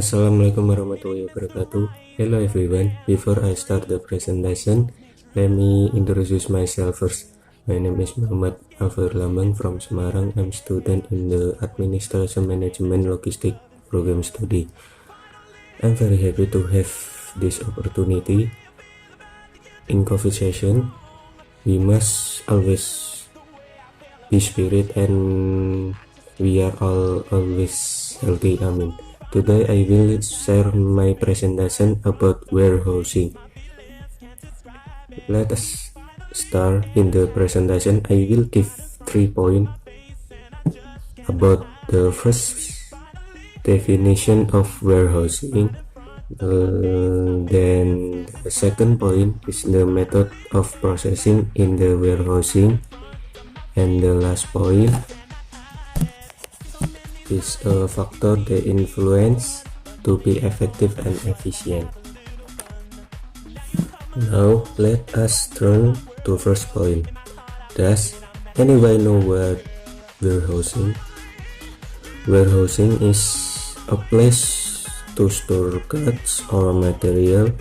Assalamualaikum warahmatullahi wabarakatuh. Hello everyone. Before I start the presentation, let me introduce myself first. My name is Mohammad Alvo Herlambang from Semarang. I'm student in the Administration Management Logistic Program Study. I'm very happy to have this opportunity. In COVID session, we must always be spirit and we are all always healthy. Amin. Today I will share my presentation about warehousing. Let us start in the presentation. I will give 3 points about the first definition of warehousing. Then the second point is the method of processing in the warehousing, and the last point is a factor that influence to be effective and efficient. Now let us turn to first point. Does anyone know what warehousing? Warehousing is a place to store goods or material,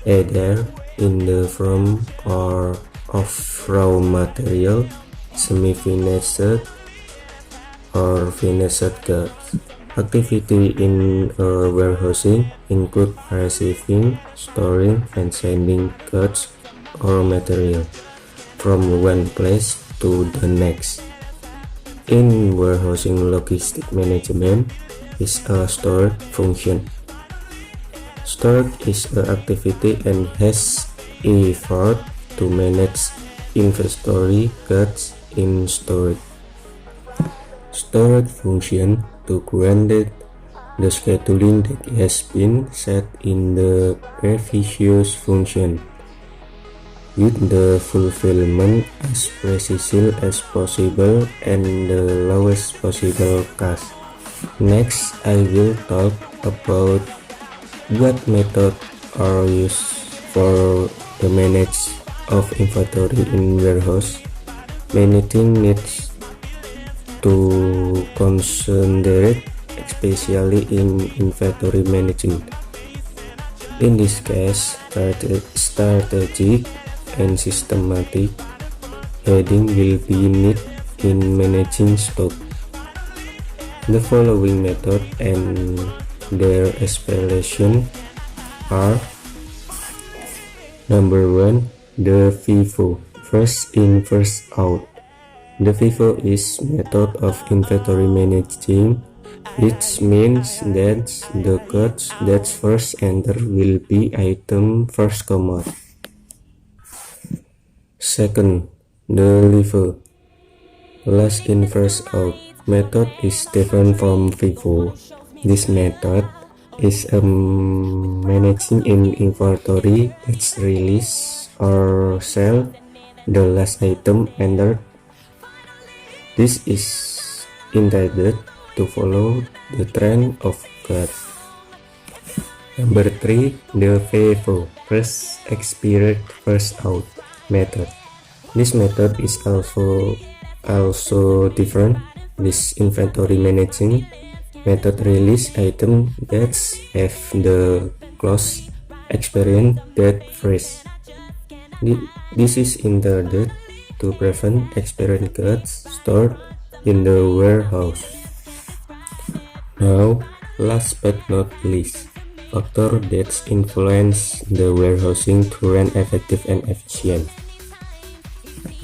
either in the form or of raw material, semi-finished or finished goods. Activity in warehousing include receiving, storing, and sending goods or material from one place to the next. In warehousing, logistic management is a storage function. Storage is an activity and has effort to manage inventory goods in storage. Storage function to grant the scheduling that has been set in the previous function, with the fulfillment as precise as possible and the lowest possible cost. Next, I will talk about what methods are used for the management of inventory in warehouse. Many things needs to concentrate, especially in inventory management. In this case, strategic and systematic heading will be needed in managing stock. The following method and their explanation are: number 1, the FIFO, first in first out. The FIFO is method of inventory managing, which means that the goods that first enter will be item first come out. Second, the LIFO, last in first out method is different from FIFO. This method is managing in inventory that's release or sell the last item entered. This is intended to follow the trend of goods. Number 3, the FIFO, first expired first out method. This method is also different. This inventory managing method release item that have the close experience that fresh. This is intended to prevent expired goods stored in the warehouse. Now, last but not least, factor that influence the warehousing to run effective and efficient.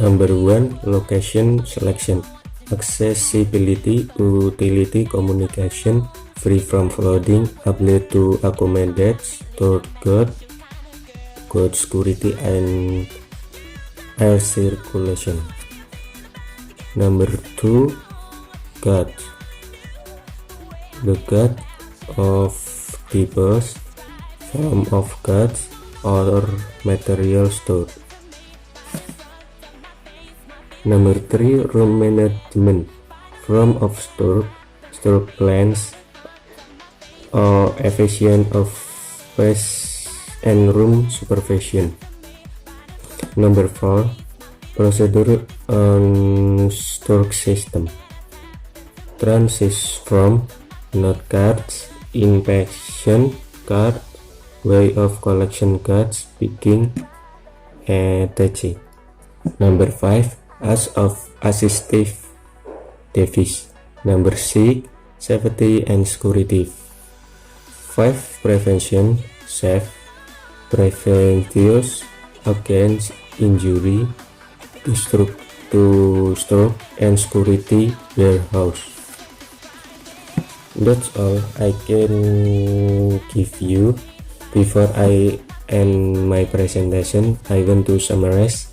Number 1, location selection, accessibility, utility, communication, free from flooding, ability to accommodate stored goods, good security, and air circulation. Number 2, goods. The goods of types, form of goods or material stored. Number 3, room management, form of store plans or efficient of space and room supervision. Number 4, procedure on storage system, transit from note cards inspection card, way of collection cards, picking, etc. Number 5, as of assistive device. Number 6, safety and security. 5, prevention, safe, preventious against injury to stroke and security warehouse. That's all I can give you. Before I end my presentation, I want to summarize.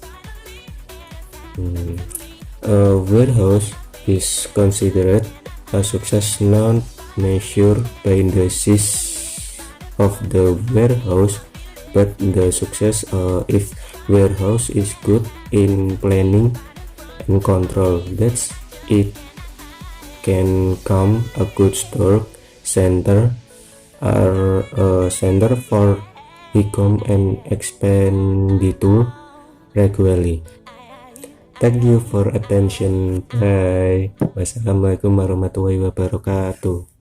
A warehouse is considered a success not measured by the size of the warehouse, but the success if warehouse is good in planning and control. That's it can come a good store center or a center for income and expenditure regularly. Thank you for attention. Bye. Wassalamualaikum warahmatullahi wabarakatuh.